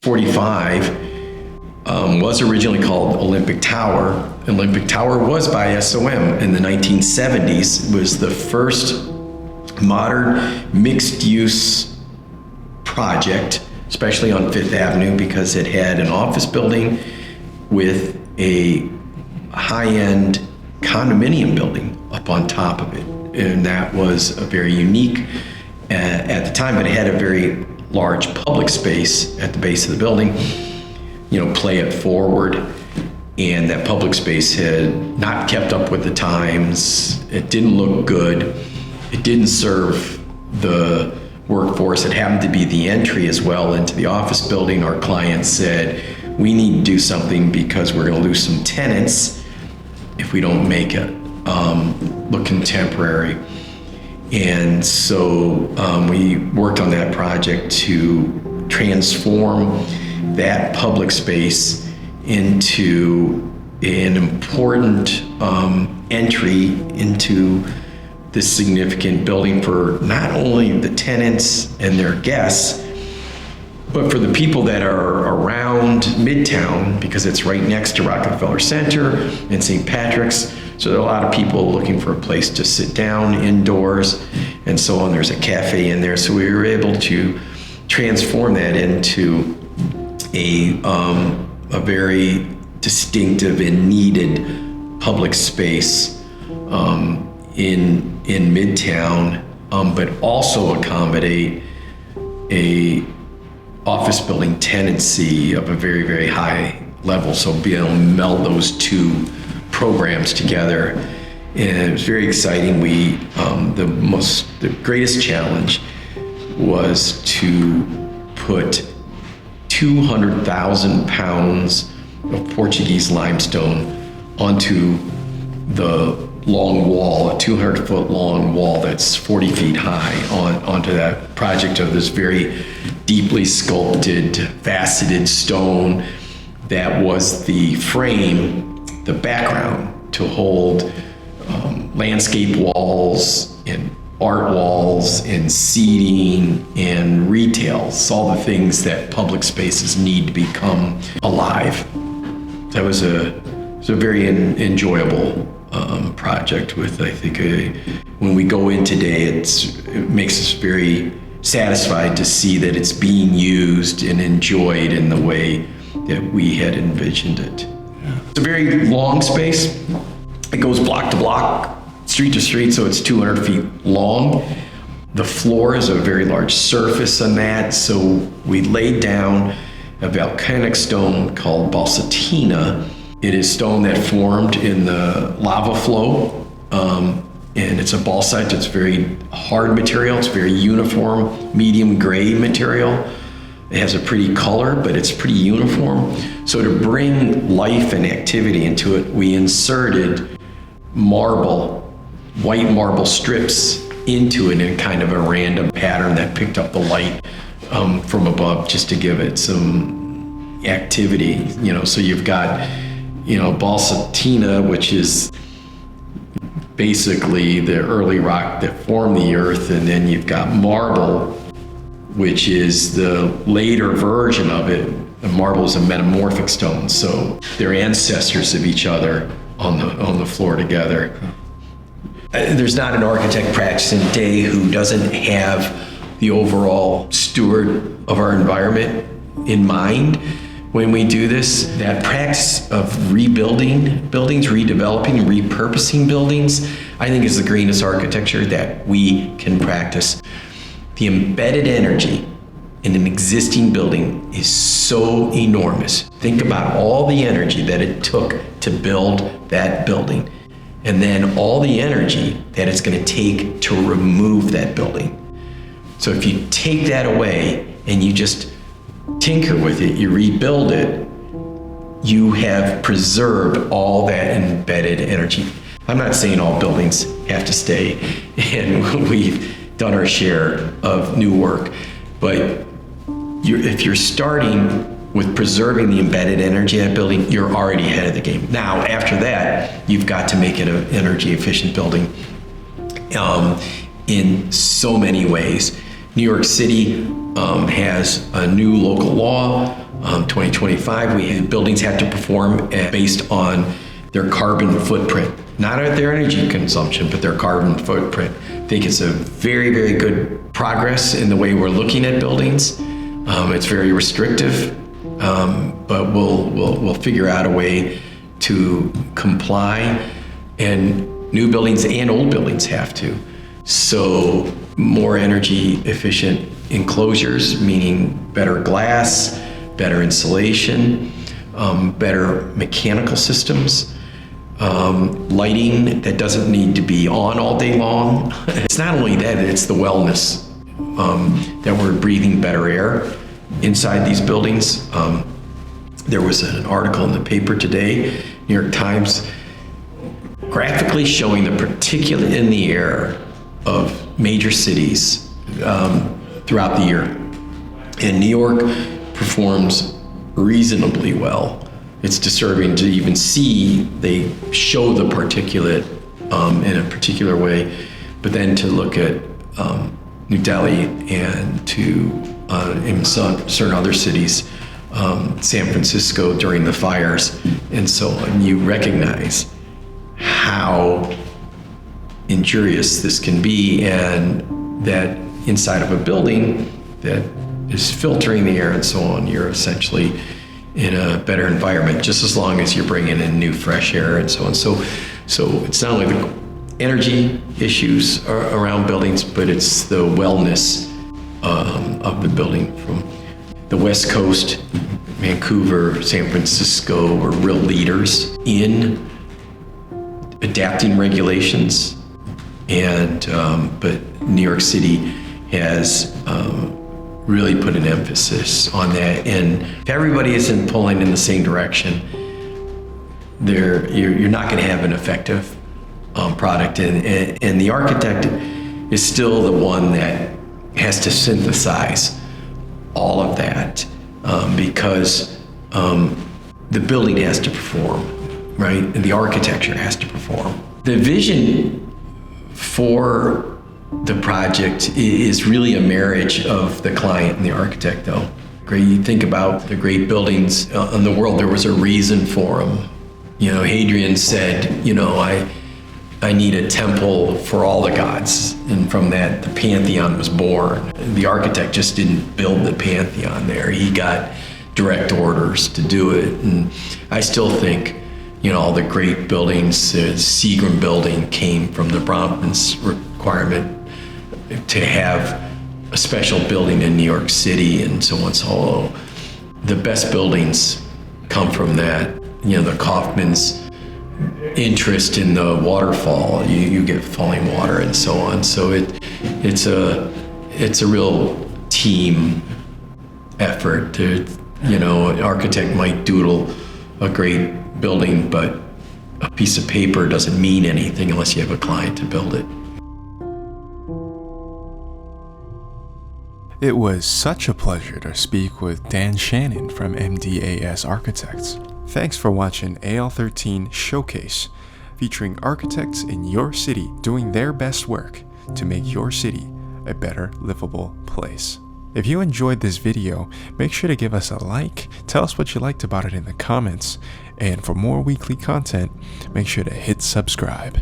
45 was originally called Olympic Tower. Olympic Tower was by SOM in the 1970s. It was the first modern mixed-use project, especially on Fifth Avenue, because it had an office building with a high-end condominium building up on top of it. And that was a very unique at the time, but it had a very large public space at the base of the building, play it forward. And that public space had not kept up with the times. It didn't look good. It didn't serve the workforce. It happened to be the entry as well into the office building. Our client said, we need to do something because we're going to lose some tenants if we don't make it look contemporary. And so we worked on that project to transform that public space into an important entry into this significant building for not only the tenants and their guests, but for the people that are around Midtown, because it's right next to Rockefeller Center and St. Patrick's. So there are a lot of people looking for a place to sit down indoors and so on. There's a cafe in there. So we were able to transform that into a very distinctive and needed public space in Midtown, but also accommodate a office building tenancy of a very, very high level. So be able to meld those two programs together. And it was very exciting. We, the greatest challenge was to put 200,000 pounds of Portuguese limestone onto the long wall, a 200-foot long wall that's 40 feet high onto that project of this very deeply sculpted, faceted stone that was the frame, the background to hold landscape walls and art walls and seating and retail, all the things that public spaces need to become alive. That was a very enjoyable project with, I think, when we go in today, it makes us very satisfied to see that it's being used and enjoyed in the way that we had envisioned it. Yeah. It's a very long space. It goes block to block, street to street, so it's 200 feet long. The floor is a very large surface on that, so we laid down a volcanic stone called balsatina. It is stone that formed in the lava flow, and it's a balsite. It's very hard material. It's very uniform, medium gray material. It has a pretty color, but it's pretty uniform. So to bring life and activity into it, we inserted marble, white marble strips into it in kind of a random pattern that picked up the light from above, just to give it some activity. So you've got, balsatina, which is basically the early rock that formed the earth, and then you've got marble, which is the later version of it. And marble is a metamorphic stone, so they're ancestors of each other on the floor together. There's not an architect practicing today who doesn't have the overall steward of our environment in mind when we do this. That practice of rebuilding buildings, redeveloping, repurposing buildings, I think is the greenest architecture that we can practice. The embedded energy in an existing building is so enormous. Think about all the energy that it took to build that building, and then all the energy that it's going to take to remove that building. So if you take that away and you just tinker with it, you rebuild it, you have preserved all that embedded energy. I'm not saying all buildings have to stay, and we've done our share of new work, but if you're starting with preserving the embedded energy of that building, you're already ahead of the game. Now, after that, you've got to make it an energy efficient building in so many ways. New York City has a new local law 2025, buildings have to perform based on their carbon footprint, not at their energy consumption, but their carbon footprint. I think it's a very, very good progress in the way we're looking at buildings. It's very restrictive, but we'll figure out a way to comply, and new buildings and old buildings have to. So more energy efficient enclosures, meaning better glass, better insulation, better mechanical systems, lighting that doesn't need to be on all day long. It's not only that, it's the wellness, that we're breathing better air inside these buildings. There was an article in the paper today, New York Times, graphically showing the particulate in the air of major cities throughout the year. And New York performs reasonably well. It's disturbing to even see they show the particulate in a particular way, but then to look at New Delhi and to in certain other cities, San Francisco during the fires and so on, you recognize how injurious this can be, and that inside of a building that is filtering the air and so on, you're essentially in a better environment, just as long as you're bringing in new fresh air and so on. So it's not only the energy issues around buildings, but it's the wellness of the building. From the West Coast, Vancouver, San Francisco are real leaders in adapting regulations, and but New York City has really put an emphasis on that. And if everybody isn't pulling in the same direction, you're not going to have an effective product. And the architect is still the one that has to synthesize all of that, because the building has to perform, right? And the architecture has to perform. The vision for the project is really a marriage of the client and the architect, though. Great, you think about the great buildings in the world, there was a reason for them. Hadrian said, I need a temple for all the gods. And from that, the Pantheon was born. The architect just didn't build the Pantheon there. He got direct orders to do it. And I still think, all the great buildings, the Seagram building came from the Brahmins' requirement to have a special building in New York City and so on. So the best buildings come from that. The Kaufman's interest in the waterfall, you get falling water and so on. So it's a real team effort. An architect might doodle a great building, but a piece of paper doesn't mean anything unless you have a client to build it. It was such a pleasure to speak with Dan Shannon from MdeAS Architects. Thanks for watching AL13 Showcase, featuring architects in your city doing their best work to make your city a better livable place. If you enjoyed this video, make sure to give us a like, tell us what you liked about it in the comments, and for more weekly content, make sure to hit subscribe.